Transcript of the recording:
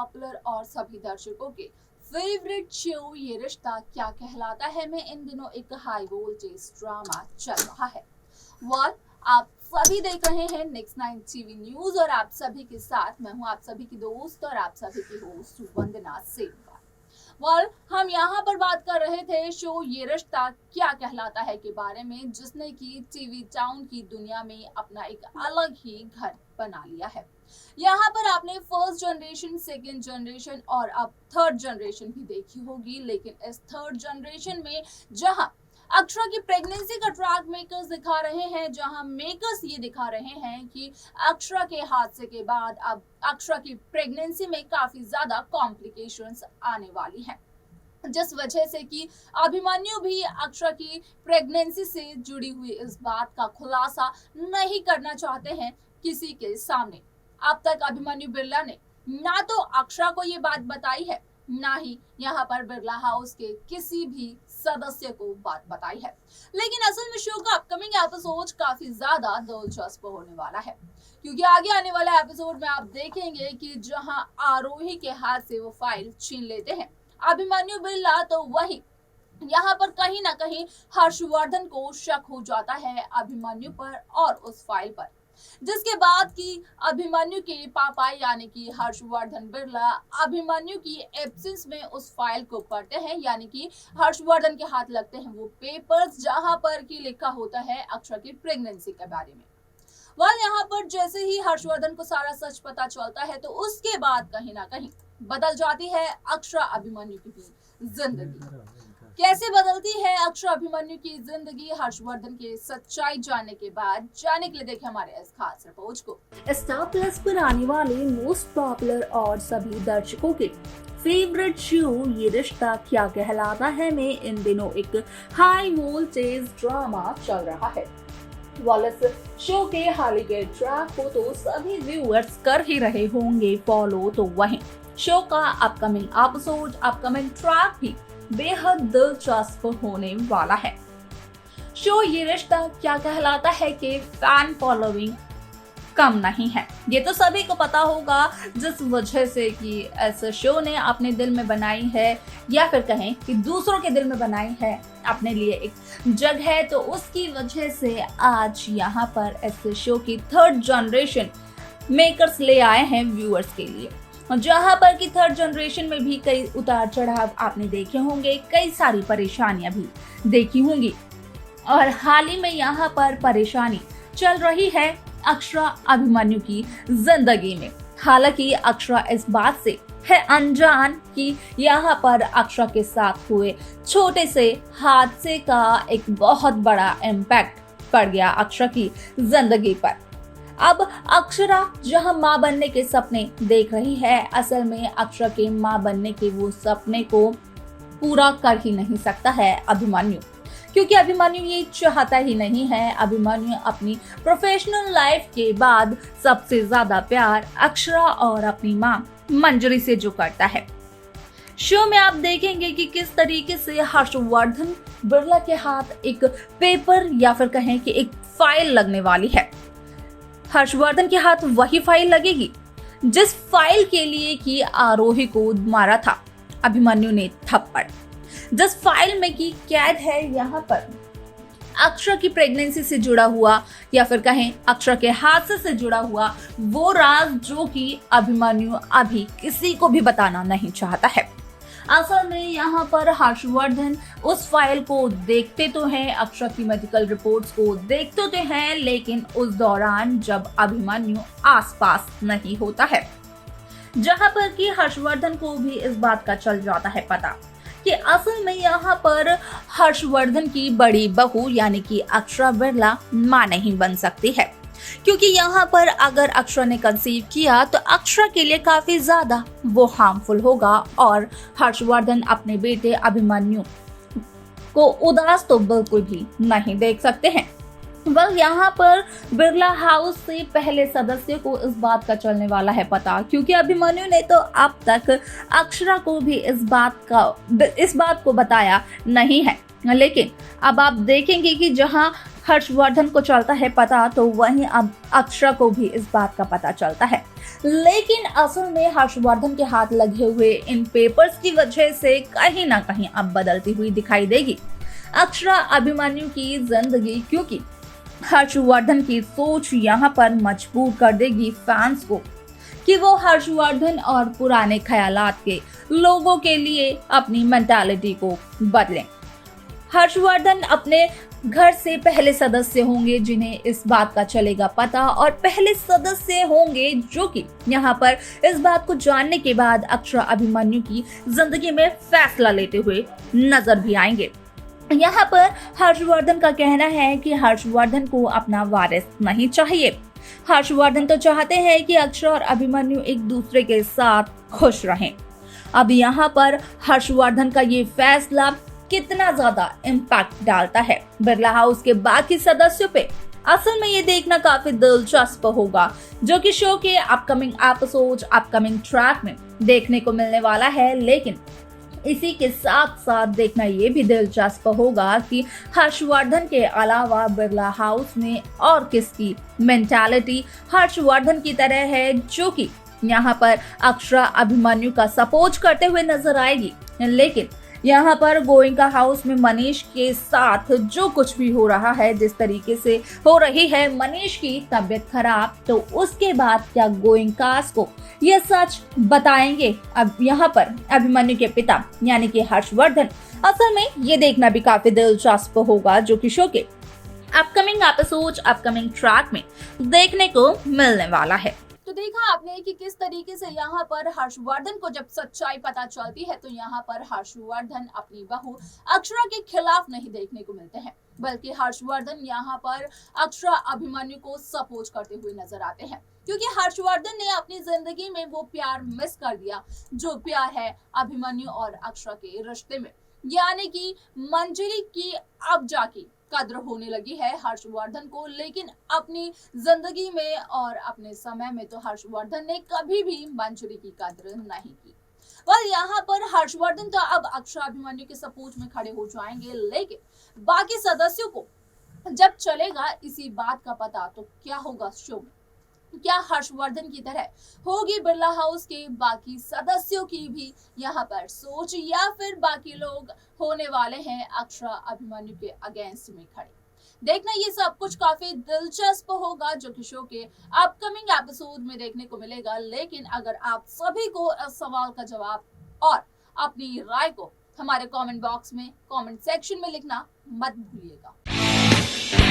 Popular और सभी दर्शकों के फेवरेट शो ये रिश्ता क्या कहलाता है में इन दिनों एक हाई वोल्टेज ड्रामा चल रहा है। आप सभी देख रहे हैं नेक्स्ट 9 टीवी न्यूज और आप सभी के साथ मैं हूं आप सभी की दोस्त और आप सभी की होस्ट वंदना सेनवाल। हम यहाँ पर बात कर रहे थे शो ये रिश्ता क्या कहलाता है के बारे में, जिसने की टीवी टाउन की दुनिया में अपना एक अलग ही घर बना लिया है। यहाँ पर आपने फर्स्ट जनरेशन, सेकेंड जनरेशन और अब थर्ड जनरेशन भी देखी होगी, लेकिन इस थर्ड जनरेशन में जहाँ अक्षरा की प्रेगनेंसी का ट्रैक मेकर्स दिखा रहे हैं, जहां मेकर्स ये दिखा रहे हैं कि अक्षरा के हादसे के बाद अब अक्षरा की प्रेगनेंसी में काफी ज्यादा कॉम्प्लिकेशंस आने वाली हैं, जिस वजह से कि अभिमन्यु भी अक्षरा की प्रेगनेंसी से जुड़ी हुई इस बात का खुलासा नहीं करना चाहते हैं किसी के सामने। अब तक अभिमन्यु बिरला ने ना तो अक्षरा को ये बात बताई है, ना ही यहाँ पर बिरला हाउस के किसी भी सदस्य को बात बताई है। लेकिन असल में शो का अपकमिंग एपिसोड काफी ज्यादा दिलचस्प होने वाला है, क्योंकि आगे आने वाले एपिसोड में आप देखेंगे कि जहां आरोही के हाथ से वो फाइल छीन लेते हैं अभिमन्यु बिरला, तो वही यहाँ पर कहीं ना कहीं हर्षवर्धन को शक हो जाता है अभिमन्यु पर और उस फाइल पर, जिसके बाद की अभिमन्यु के पापा यानी कि हर्षवर्धन बिरला अभिमन्यु की एब्सेंस में उस फाइल को पढ़ते हैं, यानी कि हर्षवर्धन के हाथ लगते हैं वो पेपर्स जहां पर की लिखा होता है अक्षरा की प्रेगनेंसी के बारे में। यहाँ पर जैसे ही हर्षवर्धन को सारा सच पता चलता है तो उसके बाद कहीं ना कहीं बदल जाती है अक्षरा अभिमन्यु की भी जिंदगी। कैसे बदलती है अक्षरा अभिमन्यु की जिंदगी हर्षवर्धन की सच्चाई जानने के बाद, जानने के लिए देखें हमारे इस खास रिपोर्ट को। स्टार प्लस पर आने वाले मोस्ट पॉपुलर और सभी दर्शकों के फेवरेट शो ये रिश्ता क्या कहलाता है में इन दिनों एक हाई वोल्टेज ड्रामा चल रहा है। इस शो के हाल के ट्रैक को तो सभी व्यूअर्स कर ही रहे होंगे फॉलो, तो वहीं शो का अपकमिंग एपिसोड, अपकमिंग ट्रैक भी बेहद दिलचस्प होने वाला है। शो ये रिश्ता क्या कहलाता है कि फैन फॉलोइंग कम नहीं है, ये तो सभी को पता होगा, जिस वजह से कि ऐसे शो ने अपने दिल में बनाई है या फिर कहें कि दूसरों के दिल में बनाई है अपने लिए एक जगह, तो उसकी वजह से आज यहाँ पर ऐसे शो की थर्ड जनरेशन मेकर्स ले आए हैं व्यूअर्स के लिए, जहां पर की थर्ड जनरेशन में भी कई उतार चढ़ाव आपने देखे होंगे, कई सारी परेशानियां भी देखी होंगी और हाल ही में यहाँ पर परेशानी चल रही है अक्षरा अभिमन्यु की जिंदगी में। हालांकि अक्षरा इस बात से है अनजान कि यहाँ पर अक्षरा के साथ हुए छोटे से हादसे का एक बहुत बड़ा इम्पैक्ट पड़ गया अक्षरा की जिंदगी पर। अब अक्षरा जहां मां बनने के सपने देख रही है, असल में अक्षरा के मां बनने के वो सपने को पूरा कर ही नहीं सकता है अभिमन्यु, क्योंकि अभिमन्यु ये चाहता ही नहीं है। अभिमन्यु अपनी प्रोफेशनल लाइफ के बाद सबसे ज्यादा प्यार अक्षरा और अपनी मां मंजरी से जो करता है। शो में आप देखेंगे कि किस तरीके से हर्षवर्धन बिरला के हाथ एक पेपर या फिर कहें कि एक फाइल लगने वाली है। हर्षवर्धन के हाथ वही फाइल लगेगी जिस फाइल के लिए कि आरोही को मारा था अभिमन्यु ने थप्पड़, जिस फाइल में की कैद है यहाँ पर अक्षरा की प्रेगनेंसी से जुड़ा हुआ या फिर कहें अक्षरा के हादसे से जुड़ा हुआ वो राज, जो कि अभिमन्यु अभी किसी को भी बताना नहीं चाहता है। असल में यहाँ पर हर्षवर्धन उस फाइल को देखते तो हैं, अक्षरा की मेडिकल रिपोर्ट्स को देखते तो हैं, लेकिन उस दौरान जब अभिमन्यु आसपास नहीं होता है, जहाँ पर कि हर्षवर्धन को भी इस बात का चल जाता है पता कि असल में यहाँ पर हर्षवर्धन की बड़ी बहू यानी कि अक्षरा बिरला मां नहीं बन सकती है, क्योंकि यहाँ पर अगर अक्षरा ने कंसीव किया तो अक्षरा के लिए काफी ज्यादा वो हार्मफुल होगा और हर्षवर्धन अपने बेटे अभिमन्यु को उदास तो बिल्कुल भी नहीं देख सकते हैं। यहाँ पर बिरला हाउस से पहले सदस्य को इस बात का चलने वाला है पता, क्योंकि अभिमन्यु ने तो अब तक अक्षरा को भी इस बात को बताया नहीं है। लेकिन अब आप देखेंगे कि जहां हर्षवर्धन को चलता है पता, तो वहीं अब अक्षरा को भी इस बात का पता चलता है। लेकिन असल में हर्षवर्धन के हाथ लगे हुए इन पेपर्स की वजह से कहीं ना कहीं अब बदलती हुई दिखाई देगी अक्षरा अभिमन्यु की जिंदगी, क्योंकि हर्षवर्धन की सोच यहाँ पर मजबूर कर देगी फैंस को कि वो हर्षवर्धन और पुराने ख्यालात के लोगों के लिए अपनी मेंटालिटी को बदलें। हर्षवर्धन अपने घर से पहले सदस्य होंगे जिन्हें इस बात का चलेगा पता, और पहले सदस्य होंगे जो कि यहाँ पर इस बात को जानने के बाद अक्षरा अभिमन्यु की जिंदगी में फैसला लेते हुए नजर भी आएंगे। यहाँ पर हर्षवर्धन का कहना है कि हर्षवर्धन को अपना वारिस नहीं चाहिए। हर्षवर्धन तो चाहते हैं कि अक्षरा और अभिमन्यु एक दूसरे के साथ खुश रहें। अब यहाँ पर हर्षवर्धन का ये फैसला कितना ज्यादा इम्पैक्ट डालता है बिरला हाउस के बाकी सदस्यों पे, असल में ये देखना काफी दिलचस्प होगा, जो कि शो के अपकमिंग एपिसोड अपकमिंग ट्रैक में देखने को मिलने वाला है। लेकिन इसी के साथ साथ देखना ये भी दिलचस्प होगा कि हर्षवर्धन के अलावा बिरला हाउस में और किसकी मेंटालिटी हर्षवर्धन की तरह है, जो कि यहाँ पर अक्षरा अभिमन्यु का सपोर्ट करते हुए नजर आएगी। लेकिन यहाँ पर गोइंका हाउस में मनीष के साथ जो कुछ भी हो रहा है, जिस तरीके से हो रही है मनीष की तबीयत खराब, तो उसके बाद क्या गोइंकास को ये सच बताएंगे अब यहाँ पर अभिमन्यु के पिता यानी कि हर्षवर्धन? असल में ये देखना भी काफी दिलचस्प होगा, जो कि शो के अपकमिंग एपिसोड अपकमिंग ट्रैक में देखने को मिलने वाला है। तो देखा आपने कि किस तरीके से यहाँ पर हर्षवर्धन को जब सच्चाई पता चलती है तो यहाँ पर हर्षवर्धन अपनी बहू अक्षरा के खिलाफ नहीं देखने को मिलते हैं, बल्कि हर्षवर्धन यहाँ पर अक्षरा अभिमन्यु को सपोर्ट करते हुए नजर आते हैं, क्योंकि हर्षवर्धन ने अपनी जिंदगी में वो प्यार मिस कर दिया जो प्यार है अभिमन्यु और अक्षरा के रिश्ते में, यानी कि मंजरी की अब जाके कद्र होने लगी है हर्षवर्धन को। लेकिन अपनी जिंदगी में और अपने समय में तो हर्षवर्धन ने कभी भी मंजरी की कद्र नहीं की। यहाँ पर हर्षवर्धन तो अब अक्षरा अभिमन्यु के सपोर्ट में खड़े हो जाएंगे, लेकिन बाकी सदस्यों को जब चलेगा इसी बात का पता तो क्या होगा शो में? क्या हर्षवर्धन की तरह होगी बिरला हाउस के बाकी सदस्यों की भी यहाँ पर सोच, या फिर बाकी लोग होने वाले हैं अक्षरा अभिमन्यु के अगेंस्ट में खड़े? देखना ये सब कुछ काफी दिलचस्प होगा, जो कि शो के अपकमिंग एपिसोड में देखने को मिलेगा। लेकिन अगर आप सभी को इस सवाल का जवाब और अपनी राय को हमारे कमेंट बॉक्स में कमेंट सेक्शन में लिखना मत भूलिएगा।